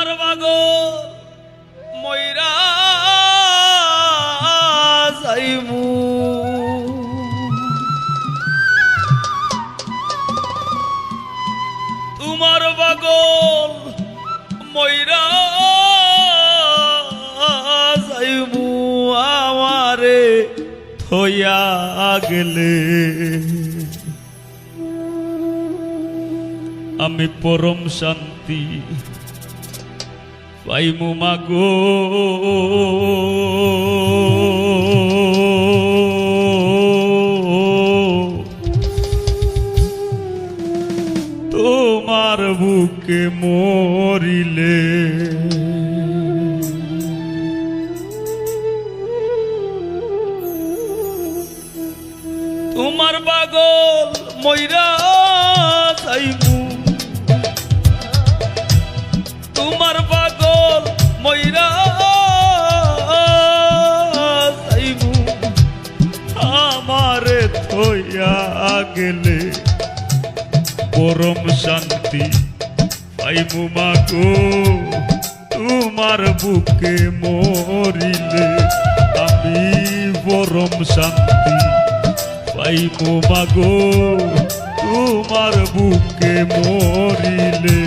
তোমার পাগল ময়রা যাইমু তোমার পাগল ময়রা যাইমু আমারে থইয়া গেলে আমি পরম শান্তি পাইমু মাগো তোমার বুকে মরিলে তোমার পাগল ময়রা যাইমু তোমার পাগল ময়রা যাইমু আমারে থইয়া গেলে পরম শান্তি পাইমু মাগো তোমার বুকে মরিলে আমি পরম শান্তি পাইমু মাগো তোমার বুকে মরিলে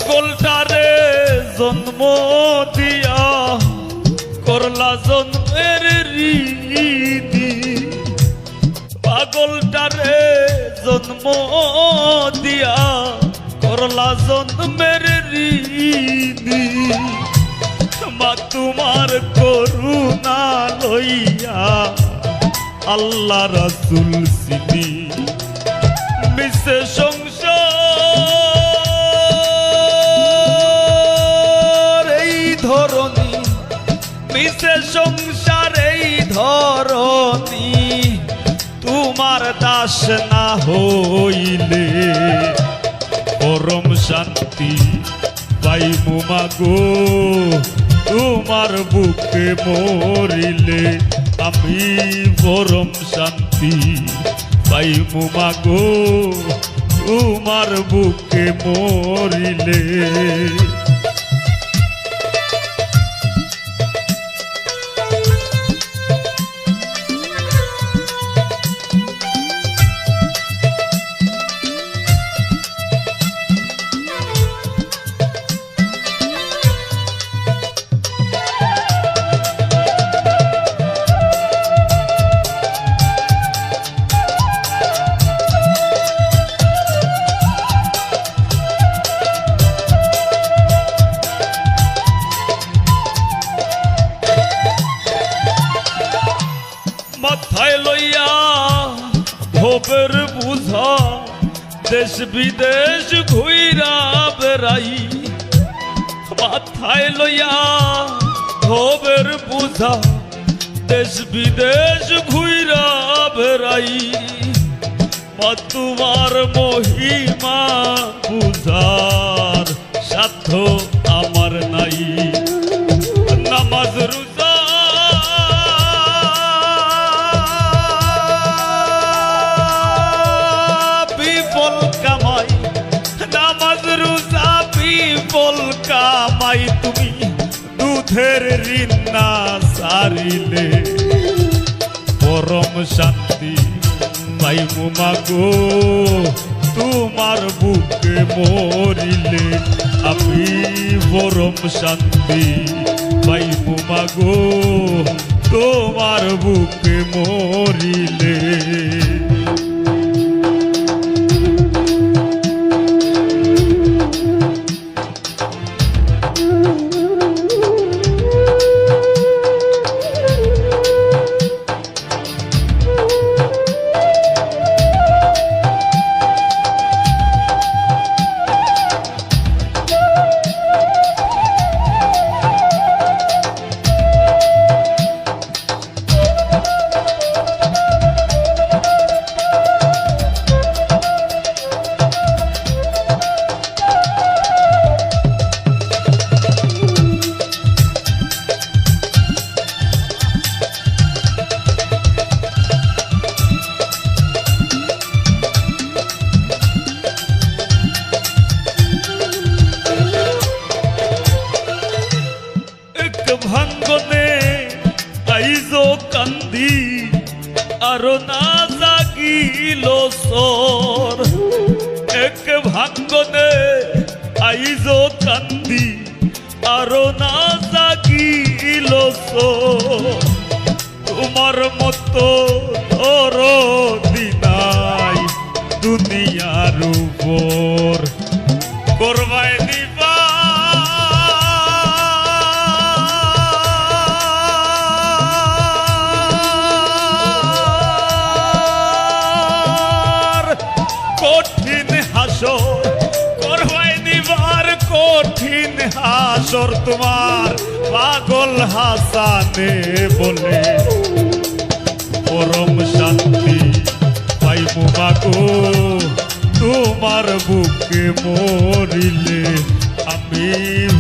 পাগলটারে জন্ম দিয়া করলা জন্মের রীতি পাগলটারে জন্ম দিয়া করলা জন্মের রীতি মা তোমার করুণা লইয়া আল্লাহ রাসূল সিনি মিশে ধরণী মিশে সংসার এই ধরণী তোমার দাস না হইলে পরম শান্তি পাইমু মাগো তোমার বুকে মরিলে আমি পরম শান্তি পাইমু মাগো তোমার বুকে মরিলে মাথায় লইয়া ভবের বুঝা দেশ বিদেশ ঘুইরা বেড়াই মাথায় লইয়া ভবের বুঝা দেশ বিদেশ ঘুইরা বেড়াই মা তোমার মহিমা বুঝার সাধ্য আমার নাই নামাজ রোজা বিফল কামাই তুমি দুধের ঋণ না সারিলে পরম শান্তি পাইমু মাগো তোমার বুকে মরিলে আমি পরম শান্তি পাইমু মাগো তোমার বুকে মরিলে ভাঙ্গনে আইজো কান্দি আরো না জাগিল তোমার মতো দরদি নাই দুনিয়ার উপর করবাই দিবা কঠিন হাসর করবাই দিবার কঠিন হাসর তোমার পাগল হাসানে বলে পরম শান্তি পাইবো মাগো তোমার বুকে মরিলে আমি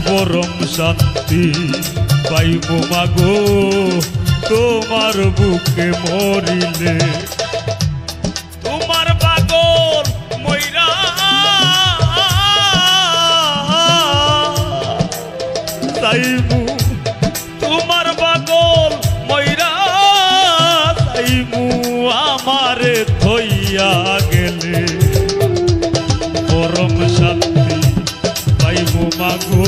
পরম শান্তি পাইবো মাগো তোমার বুকে মরিলে তোমার পাগল মইরা চাইবু তোমার পাগল মইরা চাইবু আমারে থইয়া গেলে পরম শান্তি পাইবো মাগো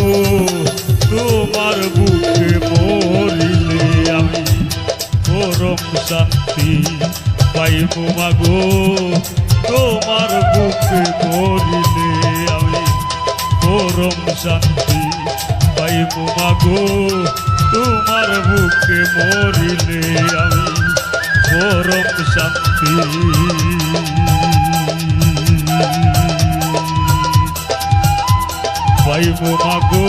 তোমার বুকে মরিলে আমি পরম শান্তি পাইবো মাগো তোমার বুকে মরিলে আমি পরম শান্তি পাইবো মাগো তোমার বুকে মরিলে আমি পরম শান্তি পাইবো মাগো